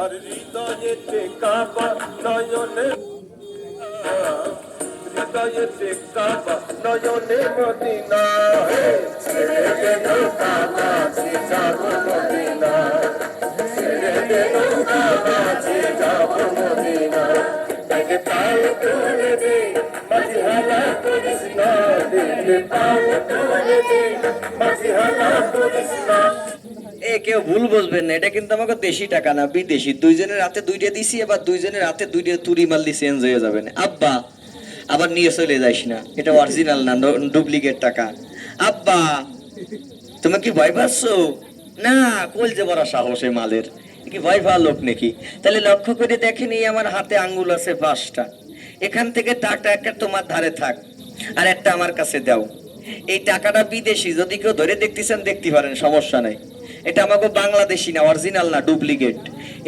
আমার হৃদয়েতে কাবা নয়নে হৃদয়েতে কাবা নয়নে মদিনা ছেড়ে গেল কাবাতে যাব মদিনা ছেড়ে গেল কাবাতে যাব মদিনা তাকে পাও তুলে দে মাঝি হালা করিস না দেখলে পাও তুলে দে মাঝি হালা করিস না। এ কেউ ভুল বুঝবেন না, এটা কিন্তু আমাকে দেশি টাকা না, বিদেশি। দুইজনের হাতে দুইটা দিছি, এবার দুইজনের হাতে দুইটা তুড়ি মারলি চেঞ্জ হয়ে যাবে না। আব্বা আবার নিয়ে চলে যাইস না, এটা অরিজিনাল না, ডুপ্লিকেট টাকা। আব্বা তুমি কি ভয় পাচ্ছ? না, কল যে বড় সাহস এ মালের, কি ভয় পাওয়ার লোক নাকি? তাহলে লক্ষ্য করে দেখেন, এই আমার হাতে আঙ্গুল আছে 5টা। এখান থেকে টাকা একটা তোমার ধারে থাক, আর একটা আমার কাছে দাও। এই টাকাটা বিদেশি, যদি কেউ ধরে দেখতেছেন দেখতে পারেন, সমস্যা নাই। এটা আমাকে বাংলাদেশি না, অরিজিনাল না, ডুপ্লিকেট।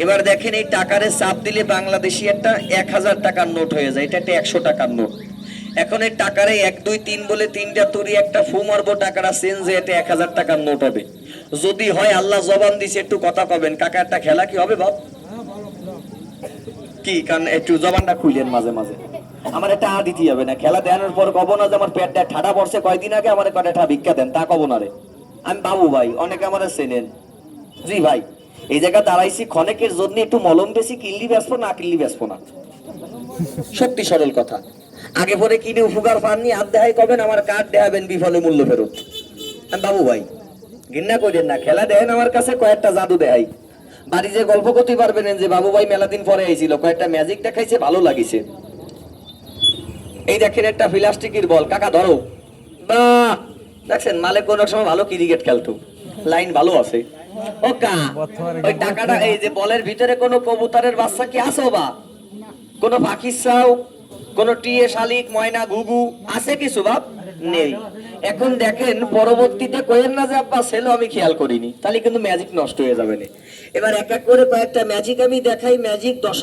এবার দেখেন, এই টাকারে চাপ দিলে বাংলাদেশি একটা 1000 টাকার নোট হয়ে যায়, এটা একটা 100 টাকার নোট। এখন এই টাকারে 1 2 3 বলে 3টা তুরি একটা ফু মারবো, টাকাটা চেঞ্জ হয়ে এটা 1000 টাকার নোট হবে। যদি হয়, আল্লাহ জবান দিছে, একটু কথা কবেন, কাকা একটা খেলা কি হবে বাপ? কি কারণ একটু জবানটা খুইলেন মাঝে মাঝে, আমার একটা দিতে হবে না। খেলা দেওয়ার পর কব না যে আমার পেটটা ঠাডা পড়ছে কয়দিন আগে, আমার কয়টা ভিক্ষা দেন, তা কব না রে। আমি বাবু ভাই, অনেকে আমার চেনেন। জি ভাই, এই জায়গা দাঁড়াইছি ক্ষণেকের জন্য, একটু মলম বেশি কিনলি বেসবো না, কিনলি বেসবো না, সত্যি সরল কথা। আগে পরে কিনে উপকার পাননি, আর দেখাই কবেন আমার কার্ড দেখাবেন, বিফলে মূল্য ফেরত। আমি বাবু ভাই, ঘৃণা করেন না, খেলা দেন আমার কাছে, কয়েকটা জাদু দেখাই। বাড়ি যে গল্প করতে পারবেন যে বাবু ভাই মেলা দিন পরে আইছিল, কয়েকটা ম্যাজিক দেখাইছে, ভালো লাগিছে। এই দেখেন একটা প্লাস্টিকের বল, কাকা ধরো। বাহ, দেখছেন মালে কোন সময় ভালো ক্রিকেট খেলতো, লাইন ভালো আছে। ও কা, ওই টাকাটা, এই যে বলের ভিতরে কোনো কবুতরের বাচ্চা কি আছে বা কোনো পাখির চাও, কোন টিয়ে শালিক ময়না ঘুঘু আছে কিছু বাপ? নেই। এখন দেখেন, পরবর্তীতে কইেন না যে আব্বা ছেলে আমি খেয়াল করিনি, তাহলে কিন্তু ম্যাজিক নষ্ট হয়ে যাবে না। এবার এক এক করে কয়েকটা ম্যাজিক আমি দেখাই, ম্যাজিক 10